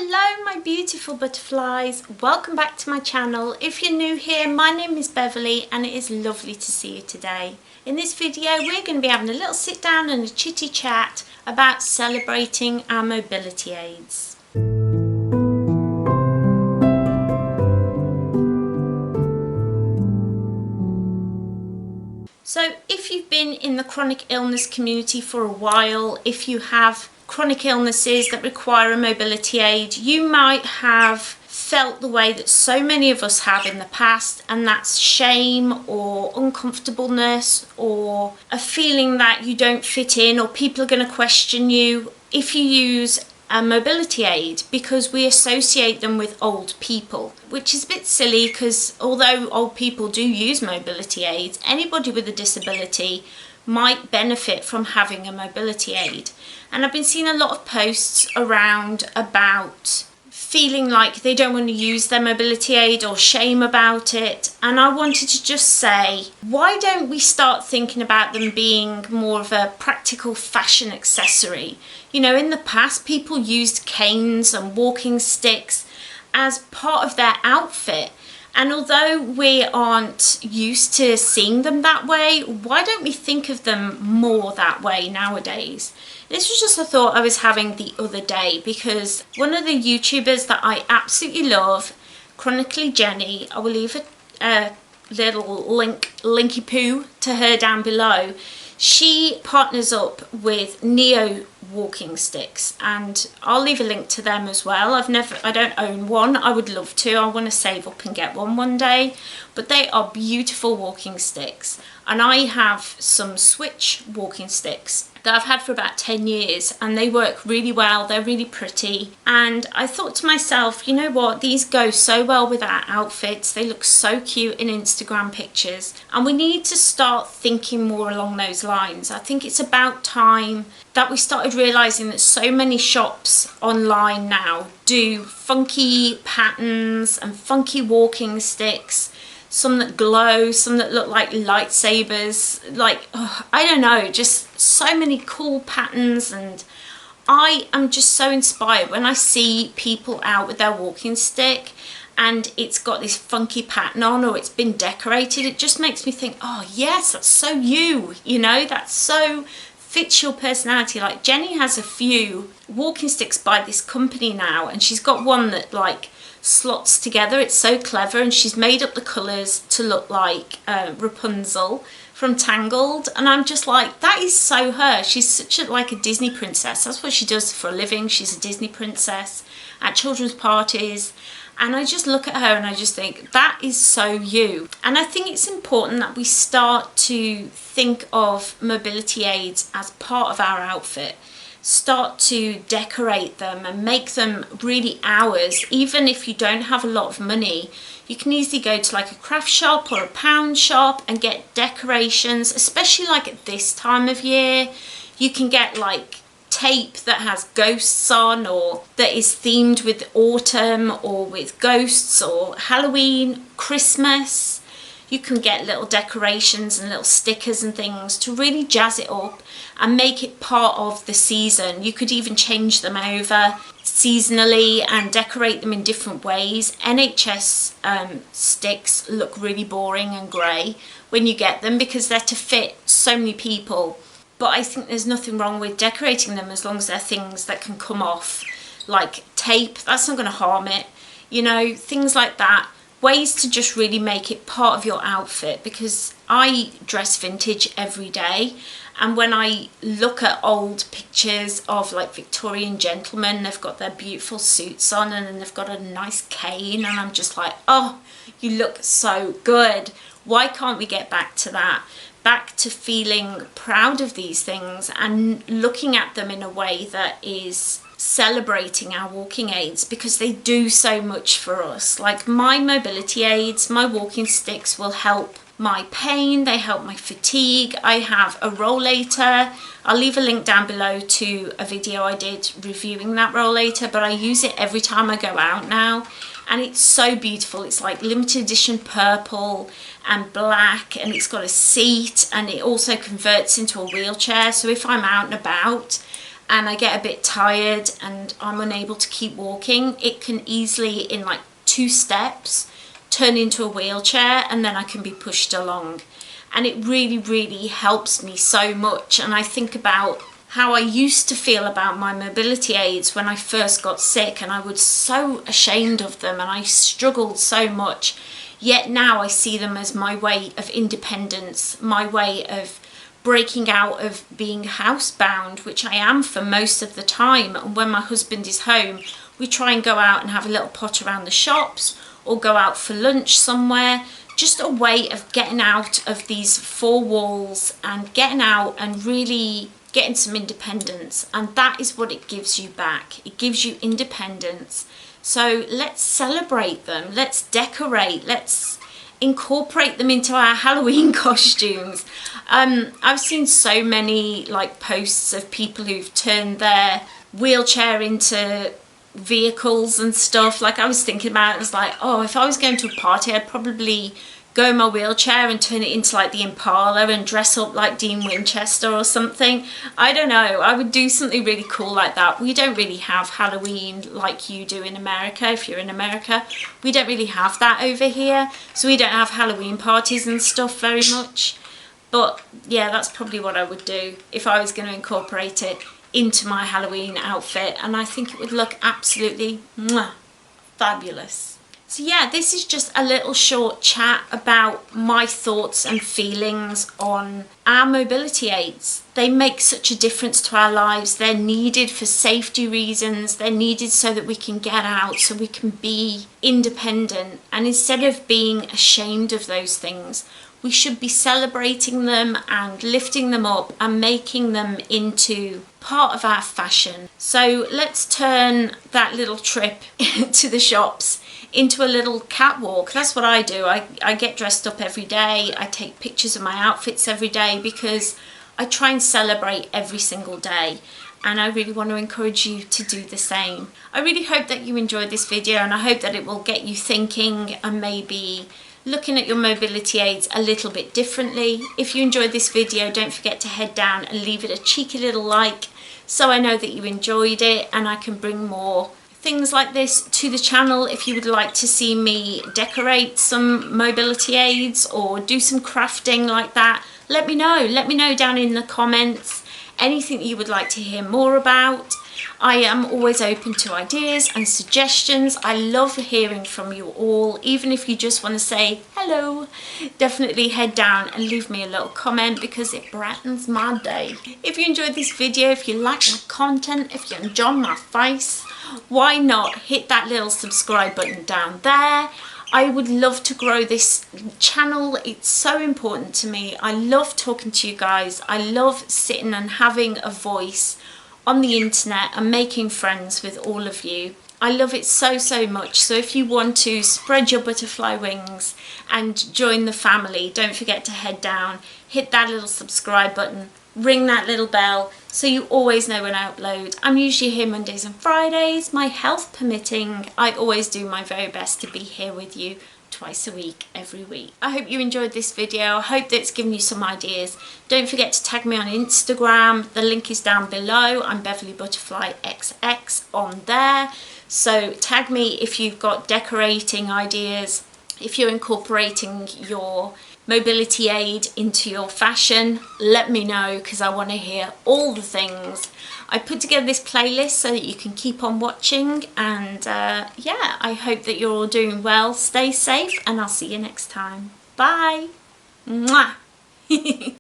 Hello my beautiful butterflies, welcome back to my channel. If you're new here, my name is Beverly and it is lovely to see you today. In this video we're going to be having a little sit down and a chitty chat about celebrating our mobility aids. So if you've been in the chronic illness community for a while, if you have chronic illnesses that require a mobility aid, you might have felt the way that so many of us have in the past, and that's shame or uncomfortableness or a feeling that you don't fit in or people are going to question you if you use a mobility aid, because we associate them with old people, which is a bit silly because although old people do use mobility aids, anybody with a disability might benefit from having a mobility aid. And I've been seeing a lot of posts around about feeling like they don't want to use their mobility aid or shame about it, and I wanted to just say, why don't we start thinking about them being more of a practical fashion accessory? You know, in the past people used canes and walking sticks as part of their outfit, and although we aren't used to seeing them that way, why don't we think of them more that way nowadays? This was just a thought I was having the other day, because one of the YouTubers that I absolutely love, Chronically Jenny, I will leave a little linky poo to her down below. She partners up with Neo walking sticks, and I'll leave a link to them as well. I don't own one. I would love to. I want to save up and get one day, but they are beautiful walking sticks, and I have some Switch walking sticks that I've had for about 10 years, and they work really well. They're really pretty, and I thought to myself, you know what, these go so well with our outfits. They look so cute in Instagram pictures, and we need to start thinking more along those lines. I think it's about time that we started realizing that so many shops online now do funky patterns and funky walking sticks, some that glow, some that look like lightsabers, like, I don't know, just so many cool patterns. And I am just so inspired when I see people out with their walking stick and it's got this funky pattern on, or it's been decorated. It just makes me think, oh yes, that's so you know, that's so fits your personality. Like Jenny has a few walking sticks by this company now, and she's got one that like slots together. It's so clever, and she's made up the colours to look like Rapunzel from Tangled, and I'm just like, that is so her. She's such a like a Disney princess. That's what she does for a living. She's a Disney princess at children's parties, and I just look at her and I just think, that is so you. And I think it's important that we start to think of mobility aids as part of our outfit. Start to decorate them and make them really ours. Even if you don't have a lot of money, you can easily go to like a craft shop or a pound shop and get decorations, especially like at this time of year. You can get like tape that has ghosts on, or that is themed with autumn or with ghosts, or Halloween, Christmas. You can get little decorations and little stickers and things to really jazz it up and make it part of the season. You could even change them over seasonally and decorate them in different ways. NHS sticks look really boring and grey when you get them because they're to fit so many people. But I think there's nothing wrong with decorating them as long as they're things that can come off, like tape. That's not going to harm it. You know, things like that. Ways to just really make it part of your outfit, because I dress vintage every day, and when I look at old pictures of like Victorian gentlemen, they've got their beautiful suits on and then they've got a nice cane, and I'm just like, oh, you look so good. Why can't we get back to that? Back to feeling proud of these things and looking at them in a way that is celebrating our walking aids, because they do so much for us. Like my mobility aids, my walking sticks will help my pain, they help my fatigue. I have a rollator. I'll leave a link down below to a video I did reviewing that rollator, but I use it every time I go out now, and it's so beautiful. It's like limited edition purple and black, and it's got a seat, and it also converts into a wheelchair. So if I'm out and about and I get a bit tired and I'm unable to keep walking, it can easily, in like 2 steps, turn into a wheelchair, and then I can be pushed along. And it really, really helps me so much. And I think about how I used to feel about my mobility aids when I first got sick, and I was so ashamed of them and I struggled so much. Yet now I see them as my way of independence, my way of breaking out of being housebound, which I am for most of the time. And when my husband is home, we try and go out and have a little pot around the shops or go out for lunch somewhere. Just a way of getting out of these 4 walls and getting out and really getting some independence. And that is what it gives you back. It gives you independence. So let's celebrate them. Let's decorate. Let's incorporate them into our Halloween costumes. I've seen so many like posts of people who've turned their wheelchair into vehicles and stuff. Like, I was thinking about it, I was like, oh, if I was going to a party, I'd probably go in my wheelchair and turn it into like the Impala and dress up like Dean Winchester or something. I don't know, I would do something really cool like that. We don't really have Halloween like you do in America. If you're in America, we don't really have that over here, so we don't have Halloween parties and stuff very much. But yeah, that's probably what I would do if I was going to incorporate it into my Halloween outfit, and I think it would look absolutely fabulous. So yeah, this is just a little short chat about my thoughts and feelings on our mobility aids. They make such a difference to our lives. They're needed for safety reasons. They're needed so that we can get out, so we can be independent. And instead of being ashamed of those things, we should be celebrating them and lifting them up and making them into part of our fashion. So let's turn that little trip to the shops into a little catwalk. That's what I do. I get dressed up every day. I take pictures of my outfits every day because I try and celebrate every single day. And I really want to encourage you to do the same. I really hope that you enjoyed this video, and I hope that it will get you thinking and maybe looking at your mobility aids a little bit differently. If you enjoyed this video, don't forget to head down and leave it a cheeky little like, so I know that you enjoyed it and I can bring more things like this to the channel. If you would like to see me decorate some mobility aids or do some crafting like that, let me know. Let me know down in the comments anything that you would like to hear more about. I am always open to ideas and suggestions. I love hearing from you all. Even if you just want to say hello, definitely head down and leave me a little comment because it brightens my day. If you enjoyed this video, if you like my content, if you enjoy my face, why not hit that little subscribe button down there. I would love to grow this channel. It's so important to me. I love talking to you guys. I love sitting and having a voice on the internet and making friends with all of you. I love it so, so much. So if you want to spread your butterfly wings and join the family, don't forget to head down, hit that little subscribe button, ring that little bell so you always know when I upload. I'm usually here Mondays and Fridays, my health permitting. I always do my very best to be here with you twice a week, every week. I hope you enjoyed this video. I hope that it's given you some ideas. Don't forget to tag me on Instagram. The link is down below. I'm Beverly Butterfly XX on there. So tag me if you've got decorating ideas, if you're incorporating your mobility aid into your fashion. Let me know because I want to hear all the things. I put together this playlist so that you can keep on watching, and yeah, I hope that you're all doing well. Stay safe and I'll see you next time. Bye. Mwah.